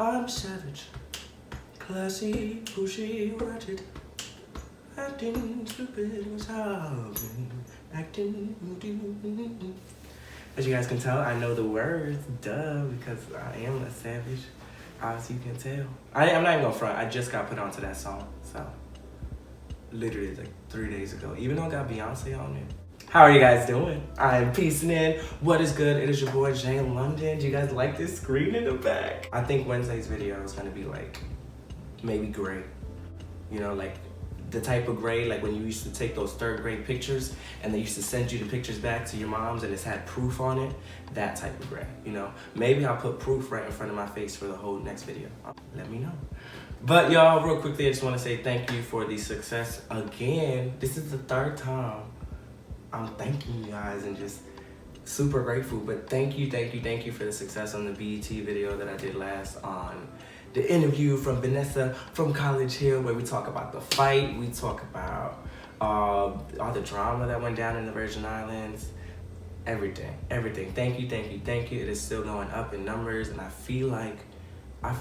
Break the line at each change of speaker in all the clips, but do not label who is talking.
I'm savage, classy, pushy, ratchet, acting stupid was how I've been acting. As you guys can tell, I know the words, duh, because I am a savage. As you can tell. I'm not even gonna front, I just got put onto that song, so. Literally like 3 days ago, even though it got Beyonce on it. How are you guys doing? I'm peacing in. What is good? It is your boy Jay in London. Do you guys like this screen in the back? I think Wednesday's video is gonna be like, maybe gray. You know, like the type of gray, like when you used to take those 3rd grade pictures and they used to send you the pictures back to your mom's and it's had proof on it, that type of gray, you know? Maybe I'll put proof right in front of my face for the whole next video. Let me know. But y'all, real quickly, I just want to say thank you for the success again. This is the 3rd time I'm thanking you guys and just super grateful. But thank you for the success on the BET video that I did last on the interview from Vanessa from College Hill, where we talk about the fight, we talk about all the drama that went down in the Virgin Islands, everything. Thank you. It is still going up in numbers, and I feel like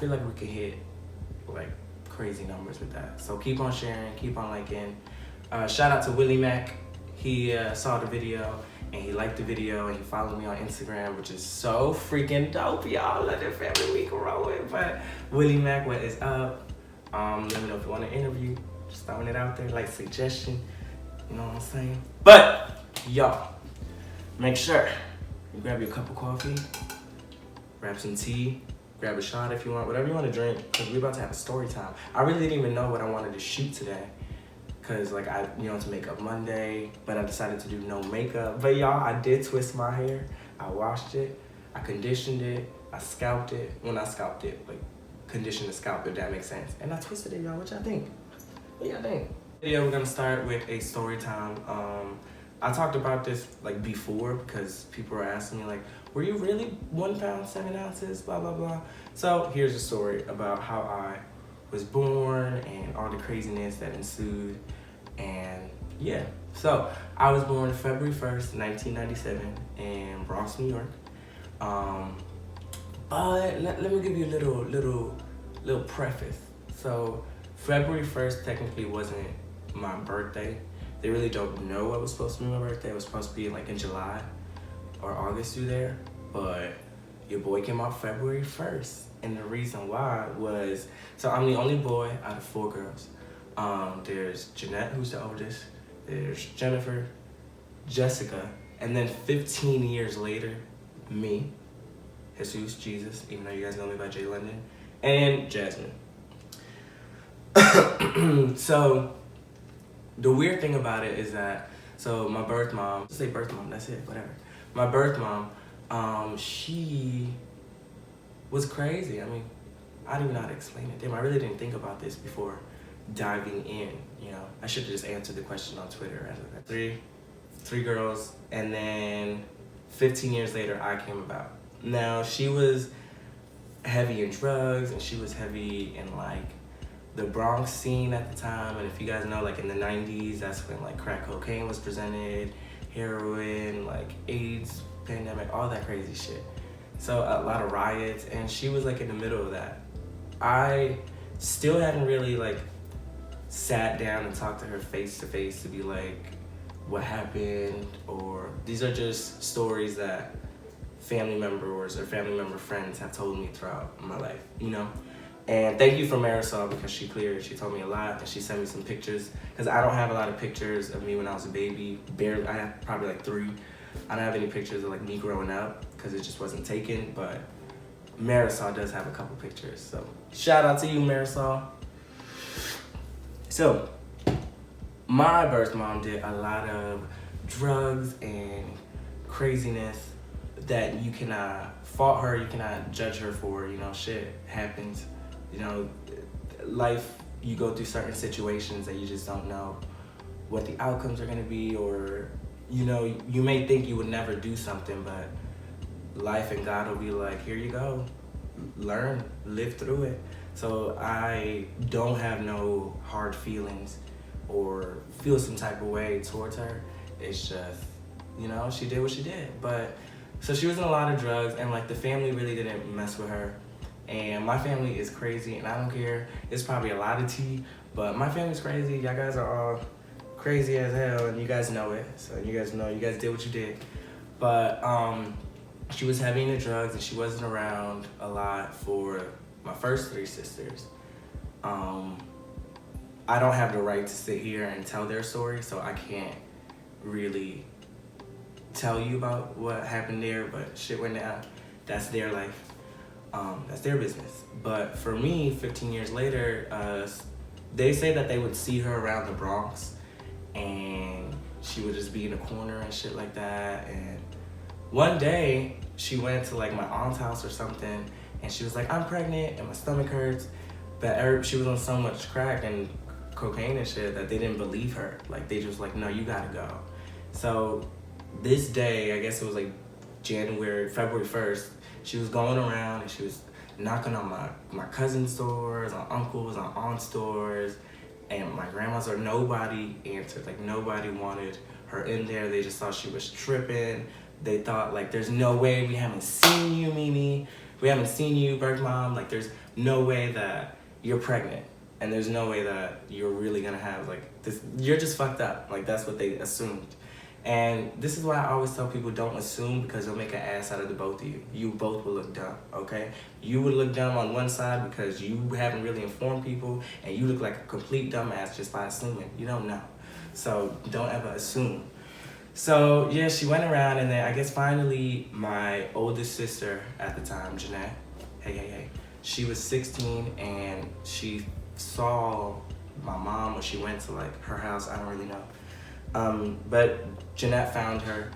we can hit like crazy numbers with that. So keep on sharing, keep on liking. Shout out to Willie Mac. He saw the video and he liked the video and he followed me on Instagram, which is so freaking dope, y'all. Let the family week roll it. But Willie Mac, what is up? Let me know if you want an interview. Just throwing it out there, like suggestion. You know what I'm saying? But y'all, make sure you grab your cup of coffee, grab some tea, grab a shot if you want, whatever you want to drink, because we're about to have a story time. I really didn't even know what I wanted to shoot today, because like it's Makeup Monday, but I decided to do no makeup. But y'all, I did twist my hair. I washed it, I conditioned it, I scalped it. Well, not scalped it, like conditioned the scalp, if that makes sense. And I twisted it, y'all. What y'all think? What y'all think? Yeah, we're gonna start with a story time. I talked about this like before because people were asking me like, were you really 1 pound 7 ounces, blah, blah, blah. So here's a story about how I was born and all the craziness that ensued. And yeah, so I was born February 1st, 1997 in Bronx, New York. But let me give you a little preface. So February 1st technically wasn't my birthday. They really don't know what was supposed to be my birthday. It was supposed to be like in July or August through there, but your boy came out February 1st. And the reason why was, so I'm the only boy out of 4 girls. There's Jeanette, who's the oldest, there's Jennifer, Jessica, and then 15 years later, me, Jesus, Jesus, even though you guys know me by Jay London, and Jasmine. So the weird thing about it is that, so my birth mom, let's say birth mom, that's it, whatever. My birth mom, she was crazy. I mean, I don't even know how to explain it. Damn, I really didn't think about this before diving in, you know. I should have just answered the question on Twitter. Three girls, and then 15 years later, I came about. Now, she was heavy in drugs, and she was heavy in, like, the Bronx scene at the time. And if you guys know, like, in the 90s, that's when, like, crack cocaine was presented, heroin, like, AIDS, pandemic, all that crazy shit. So a lot of riots, and she was like in the middle of that. I still hadn't really like sat down and talked to her face to face to be like, what happened? Or these are just stories that family members or family member friends have told me throughout my life, you know? And thank you for Marisol, because she told me a lot, and she sent me some pictures, because I don't have a lot of pictures of me when I was a baby. Barely, I have probably like 3. I don't have any pictures of like me growing up because it just wasn't taken, but Marisol does have a couple pictures. So shout out to you, Marisol. So my birth mom did a lot of drugs and craziness that you cannot fault her, you cannot judge her for, you know, shit happens. You know, life, you go through certain situations that you just don't know what the outcomes are gonna be, or you know, you may think you would never do something, but life and God will be like, here you go, learn, live through it. So I don't have no hard feelings or feel some type of way towards her. It's just, you know, she did what she did. But so she was in a lot of drugs, and like the family really didn't mess with her. And my family is crazy, and I don't care. It's probably a lot of tea, but my family's crazy. Y'all guys are all crazy as hell, and you guys know it. So you guys know, you guys did what you did. But she was heavy into drugs, and she wasn't around a lot for my first three sisters. I don't have the right to sit here and tell their story, so I can't really tell you about what happened there, but shit went down. That's their life. That's their business. But for me, 15 years later, they say that they would see her around the Bronx, and she would just be in a corner and shit like that. And one day, she went to like my aunt's house or something, and she was like, I'm pregnant and my stomach hurts. But she was on so much crack and cocaine and shit that they didn't believe her. Like, they just like, no, you gotta go. So this day, I guess it was like February 1st, she was going around and she was knocking on my cousin's doors, on uncles, on aunt's doors, and my grandma's, or nobody answered. Like, nobody wanted her in there. They just thought she was tripping. They thought, like, there's no way, we haven't seen you, Mimi. We haven't seen you, birth mom. Like, there's no way that you're pregnant. And there's no way that you're really gonna have, like, this. You're just fucked up. Like, that's what they assumed. And this is why I always tell people, don't assume, because they'll make an ass out of the both of you. You both will look dumb, okay? You would look dumb on one side because you haven't really informed people, and you look like a complete dumbass just by assuming. You don't know. So don't ever assume. So yeah, she went around, and then I guess finally my oldest sister at the time, Jeanette, hey, she was 16, and she saw my mom when she went to like her house. I don't really know. But Jeanette found her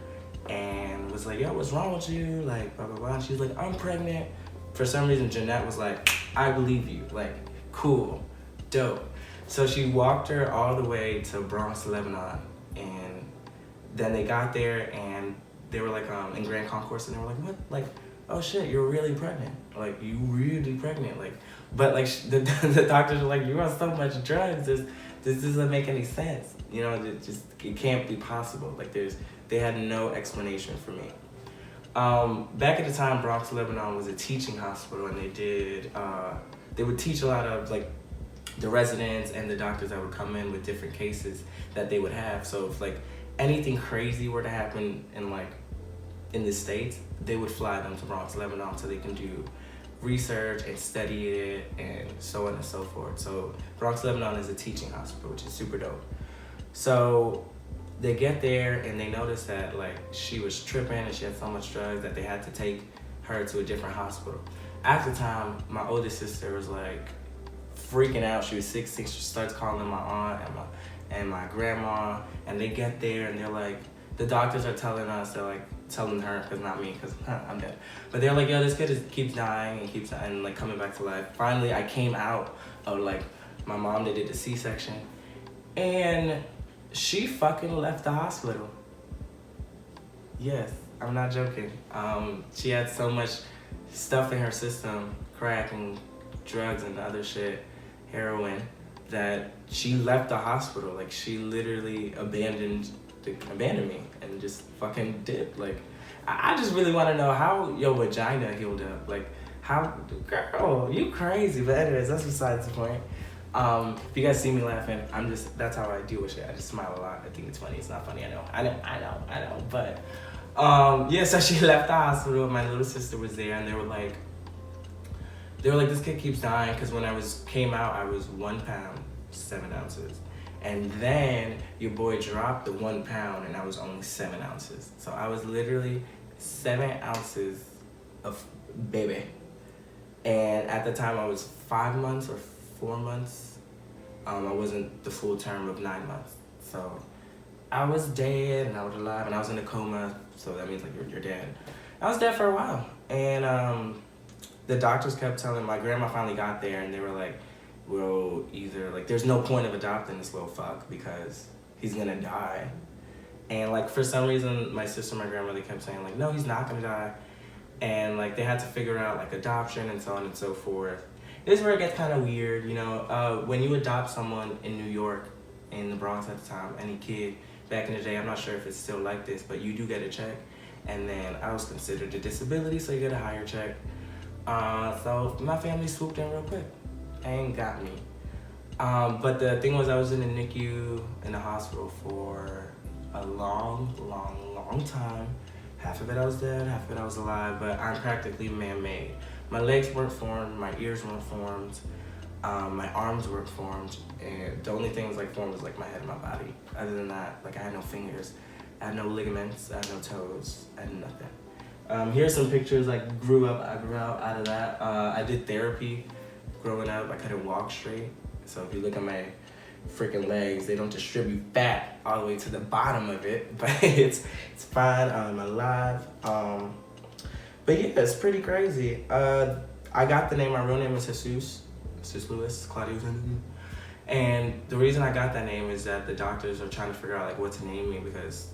and was like, yo, what's wrong with you? Like, blah, blah, blah. And she was like, I'm pregnant. For some reason, Jeanette was like, I believe you. Like, cool, dope. So she walked her all the way to Bronx, Lebanon. And then they got there and they were like in Grand Concourse, and they were like, what? Like, oh shit, you're really pregnant. Like, you really pregnant. Like, but like the doctors were like, you're on so much drugs. This doesn't make any sense. You know, it can't be possible. Like, they had no explanation for me. Back at the time, Bronx, Lebanon was a teaching hospital, and they would teach a lot of like the residents and the doctors that would come in with different cases that they would have. So if like anything crazy were to happen in the States, they would fly them to Bronx, Lebanon, so they can do research and study it and so on and so forth. So Bronx, Lebanon is a teaching hospital, which is super dope. So they get there and they notice that like she was tripping and she had so much drugs that they had to take her to a different hospital. At the time, my oldest sister was like freaking out. She was 16. She starts calling my aunt and my grandma, and they get there and they're like, the doctors are telling us, they're like telling her, because not me, because I'm dead. But they're like, yo, this kid keeps dying and like coming back to life. Finally, I came out of like my mom, they did the C-section, and she fucking left the hospital. Yes, I'm not joking. She had so much stuff in her system, crack and drugs and other shit, heroin, that she left the hospital. Like, she literally abandoned me and just fucking dipped. Like, I just really want to know how your vagina healed up. Like, how, girl, you crazy. But anyways, that's besides the point. If you guys see me laughing, that's how I deal with shit. I just smile a lot. I think it's funny. It's not funny. I know. But yeah, so she left the hospital. My little sister was there, and they were like, this kid keeps dying, because when I came out, I was 1 pound, 7 ounces. And then your boy dropped the 1 pound, and I was only 7 ounces. So I was literally 7 ounces of baby. And at the time, I was 5 months or 4 months. I wasn't the full term of 9 months. So I was dead, and I was alive, and I was in a coma. So that means like you're dead. I was dead for a while. And the doctors kept telling, my grandma finally got there, and they were like, well, either like there's no point of adopting this little fuck because he's gonna die. And like for some reason, my sister and my grandmother kept saying like, no, he's not gonna die. And like they had to figure out like adoption and so on and so forth. This is where it gets kind of weird, you know. When you adopt someone in New York, in the Bronx at the time, any kid back in the day, I'm not sure if it's still like this, but you do get a check. And then I was considered a disability, so you get a higher check. So my family swooped in real quick and got me. But the thing was, I was in the NICU in the hospital for a long time. Half of it I was dead, half of it I was alive, but I'm practically man-made. My legs weren't formed, my ears weren't formed, my arms weren't formed, and the only thing was like formed was like my head and my body. Other than that, like I had no fingers, I had no ligaments, I had no toes, I had nothing. Here's some pictures. I grew up out of that. I did therapy growing up. I couldn't walk straight. So if you look at my freaking legs, they don't distribute fat all the way to the bottom of it, but it's fine. I'm alive. But yeah, it's pretty crazy. I got the name. My real name is Jesus Luis Claudius. And the reason I got that name is that the doctors are trying to figure out like what to name me, because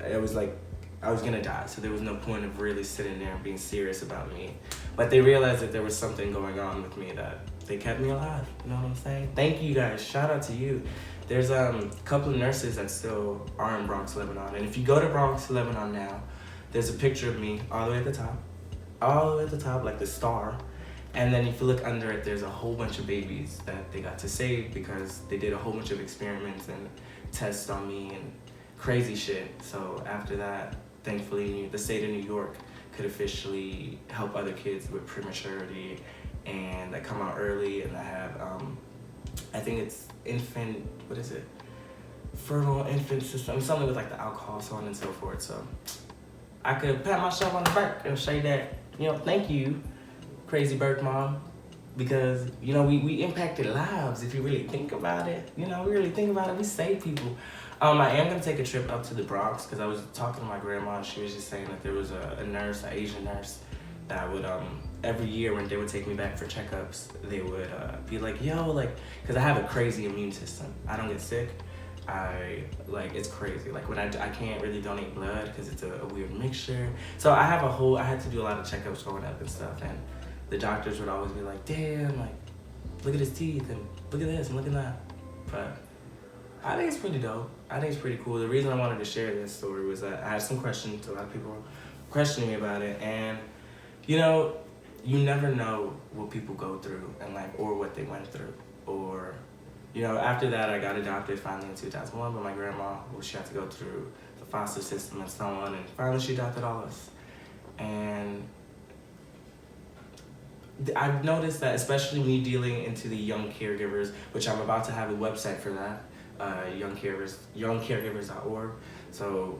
it was like I was gonna die, so there was no point of really sitting there and being serious about me. But they realized that there was something going on with me that they kept me alive. You know what I'm saying? Thank you guys. Shout out to you. There's a couple of nurses that still are in Bronx, Lebanon. And if you go to Bronx, Lebanon now, there's a picture of me all the way at the top, like the star. And then if you look under it, there's a whole bunch of babies that they got to save because they did a whole bunch of experiments and tests on me and crazy shit. So after that, thankfully, the state of New York could officially help other kids with prematurity, and I come out early, and I have, I think it's fertile infant system, something with like the alcohol, so on and so forth. So I could pat myself on the back and say that, thank you, crazy birth mom, because, we impacted lives if you really think about it. We save people. I am gonna take a trip up to the Bronx because I was talking to my grandma, and she was just saying that there was a nurse, an Asian nurse, that would every year when they would take me back for checkups, they would be like, yo, like, because I have a crazy immune system. I don't get sick. It's crazy. Like when I can't really donate blood because it's a weird mixture. So I had to do a lot of checkups growing up and stuff, and the doctors would always be like, damn, like, look at his teeth and look at this and look at that. But I think it's pretty dope. I think it's pretty cool. The reason I wanted to share this story was that I had some questions. A lot of people were questioning me about it, and you never know what people go through in life or what they went through. Or, after that, I got adopted finally in 2001 by my grandma, who she had to go through the foster system and so on, and finally she adopted all of us. And I've noticed that, especially me dealing into the young caregivers, which I'm about to have a website for that, youngcaregivers.org. So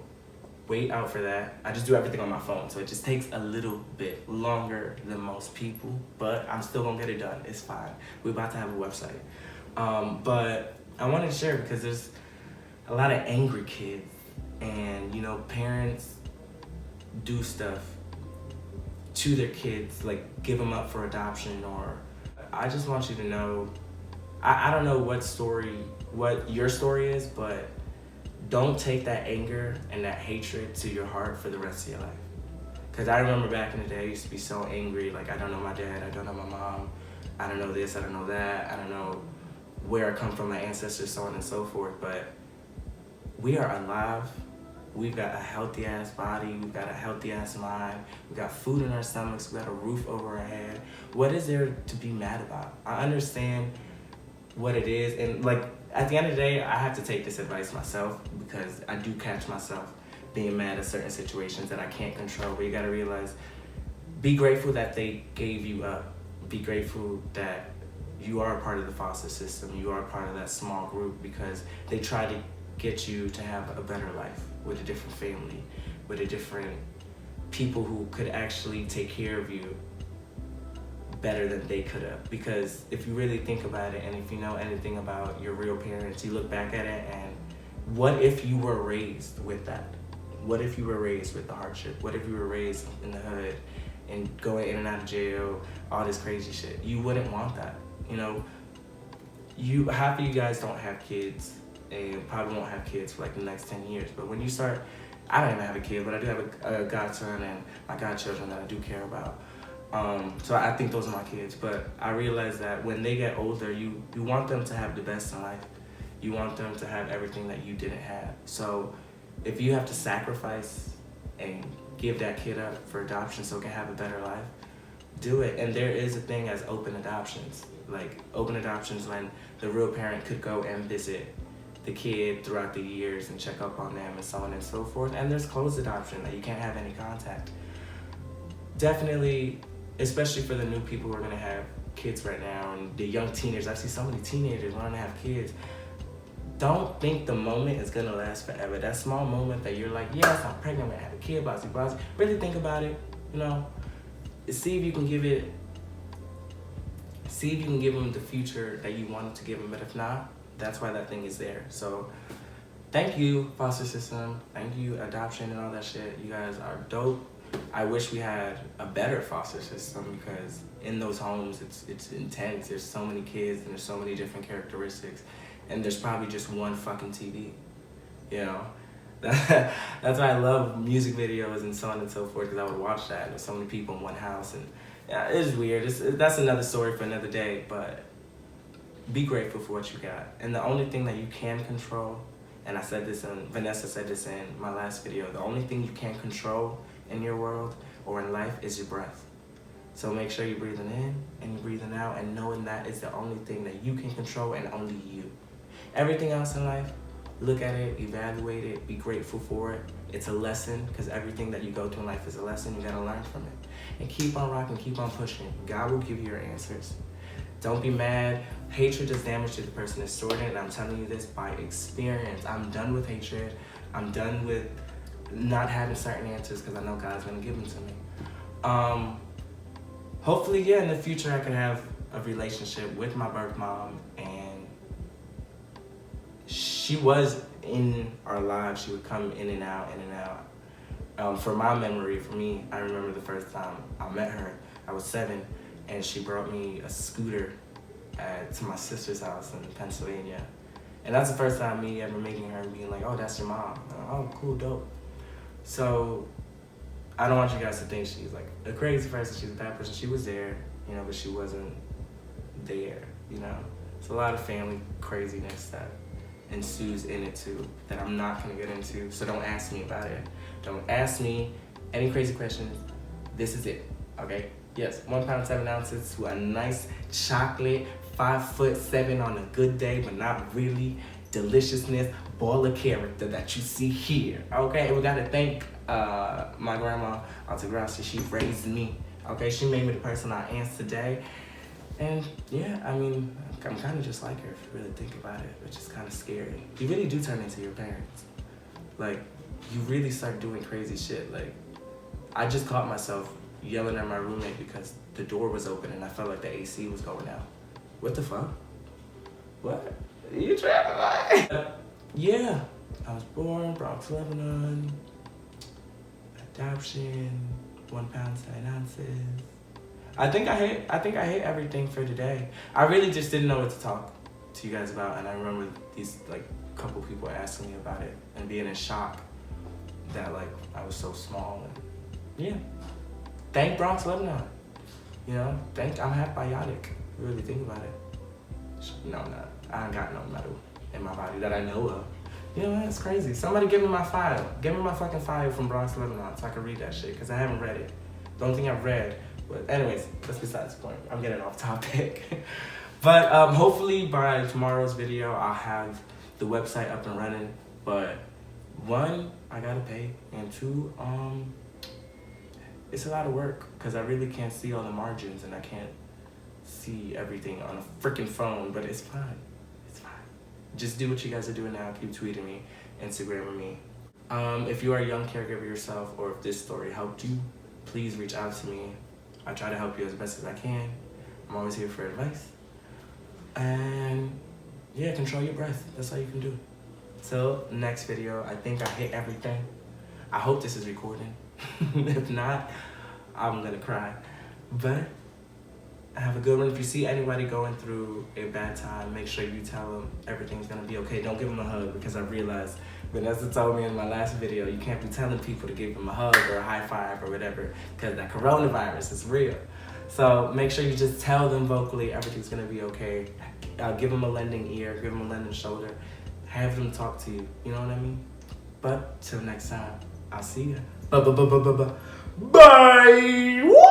wait out for that. I just do everything on my phone, so it just takes a little bit longer than most people, but I'm still gonna get it done. It's fine. We're about to have a website. But I wanted to share it because there's a lot of angry kids, and parents do stuff to their kids, like give them up for adoption. Or I just want you to know, I don't know what your story is, but don't take that anger and that hatred to your heart for the rest of your life. Because I remember back in the day, I used to be so angry, like I don't know my dad, I don't know my mom, I don't know this, I don't know that, I don't know where I come from, my ancestors, so on and so forth. But we are alive. We've got a healthy ass body, we've got a healthy ass mind, we got food in our stomachs, we got a roof over our head. What is there to be mad about? I understand what it is, and like at the end of the day, I have to take this advice myself, because I do catch myself being mad at certain situations that I can't control. But you gotta realize, be grateful that they gave you up. Be grateful that you are a part of the foster system, you are a part of that small group, because they try to get you to have a better life with a different family, with a different people who could actually take care of you better than they could have. Because if you really think about it, and if you know anything about your real parents, you look back at it, and what if you were raised with that? What if you were raised with the hardship? What if you were raised in the hood and going in and out of jail, all this crazy shit? You wouldn't want that. Half of you guys don't have kids, and probably won't have kids for like the next 10 years. But when you start, I don't even have a kid, but I do have a godson and my godchildren that I do care about. So I think those are my kids. But I realize that when they get older, you want them to have the best in life. You want them to have everything that you didn't have. So if you have to sacrifice and give that kid up for adoption so it can have a better life, do it. And there is a thing as open adoptions. Like open adoptions when the real parent could go and visit the kid throughout the years and check up on them and so on and so forth. And there's closed adoption that you can't have any contact. Definitely, especially for the new people who are gonna have kids right now and the young teenagers. I see so many teenagers wanting to have kids. Don't think the moment is gonna last forever. That small moment that you're like, yes, I'm pregnant, I'm gonna have a kid, blah, blah, blah. Really think about it, you know. See if you can give them the future that you wanted to give them. But if not, that's why that thing is there. So thank you, foster system. Thank you, adoption and all that shit. You guys are dope. I wish we had a better foster system because in those homes, it's intense. There's so many kids and there's so many different characteristics. And there's probably just one fucking TV, you know? That's why I love music videos and so on and so forth, because I would watch that. There's so many people in one house, and yeah, it's weird. That's another story for another day, but be grateful for what you got. And the only thing that you can control, and Vanessa said this in my last video, the only thing you can control in your world or in life is your breath. So make sure you're breathing in and you're breathing out, and knowing that is the only thing that you can control, and only you. Everything else in life, look at it, evaluate it, be grateful for it. It's a lesson, because everything that you go through in life is a lesson. You gotta learn from it. And keep on rocking, keep on pushing. God will give you your answers. Don't be mad. Hatred does damage to the person that's stored in it, and I'm telling you this by experience. I'm done with hatred. I'm done with not having certain answers, because I know God's gonna give them to me. Hopefully, yeah, in the future I can have a relationship with my birth mom, and she was in our lives. She would come in and out, in and out. For my memory, for me, I remember the first time I met her, I was 7, and she brought me a scooter to my sister's house in Pennsylvania. And that's the first time me ever meeting her and being like, oh, that's your mom. Oh, cool, dope. So I don't want you guys to think she's like a crazy person, she's a bad person. She was there, you know, but she wasn't there, you know. It's a lot of family craziness that ensues in it too, that I'm not gonna get into, so don't ask me about it. Don't ask me any crazy questions. This is it, okay? Yes, 1 pound 7 ounces to a nice chocolate, 5'7" on a good day, but not really. Deliciousness, ball of character that you see here, okay? And we gotta thank my grandma, Auntie Gracia. She raised me, okay? She made me the person I am today. And yeah, I mean, I'm kind of just like her if you really think about it, which is kind of scary. You really do turn into your parents. Like, you really start doing crazy shit. Like, I just caught myself yelling at my roommate because the door was open and I felt like the AC was going out. What the fuck? What? You trying to lie? Yeah, I was born, Bronx, Lebanon. Adoption, 1 pound 7 ounces. I think I hate everything for today. I really just didn't know what to talk to you guys about, and I remember these like couple people asking me about it and being in shock that like I was so small. And yeah, thank Bronx, Lebanon. You know, I'm half biotic. Really think about it. No, I'm not. I ain't got no metal in my body that I know of. You know, that's crazy. Somebody give me my file. Give me my fucking file from Bronx, Lebanon, so I can read that shit, because I haven't read it. The only thing I've read. But anyways, that's besides the point. I'm getting off topic. But hopefully by tomorrow's video, I'll have the website up and running. But 1, I gotta pay, and 2, it's a lot of work because I really can't see all the margins and I can't see everything on a freaking phone. But it's fine. It's fine. Just do what you guys are doing now. Keep tweeting me, Instagramming me. If you are a young caregiver yourself, or if this story helped you, please reach out to me. I try to help you as best as I can. I'm always here for advice. And yeah, control your breath. That's all you can do. So next video, I think I hit everything. I hope this is recording. If not, I'm gonna cry. But have a good one. If you see anybody going through a bad time, make sure you tell them everything's gonna be okay. Don't give them a hug, because I realized Vanessa told me in my last video, you can't be telling people to give them a hug or a high five or whatever, because that coronavirus is real. So make sure you just tell them vocally everything's gonna be okay. Give them a lending ear, give them a lending shoulder. Have them talk to you, you know what I mean? But till next time, I'll see you. Bye.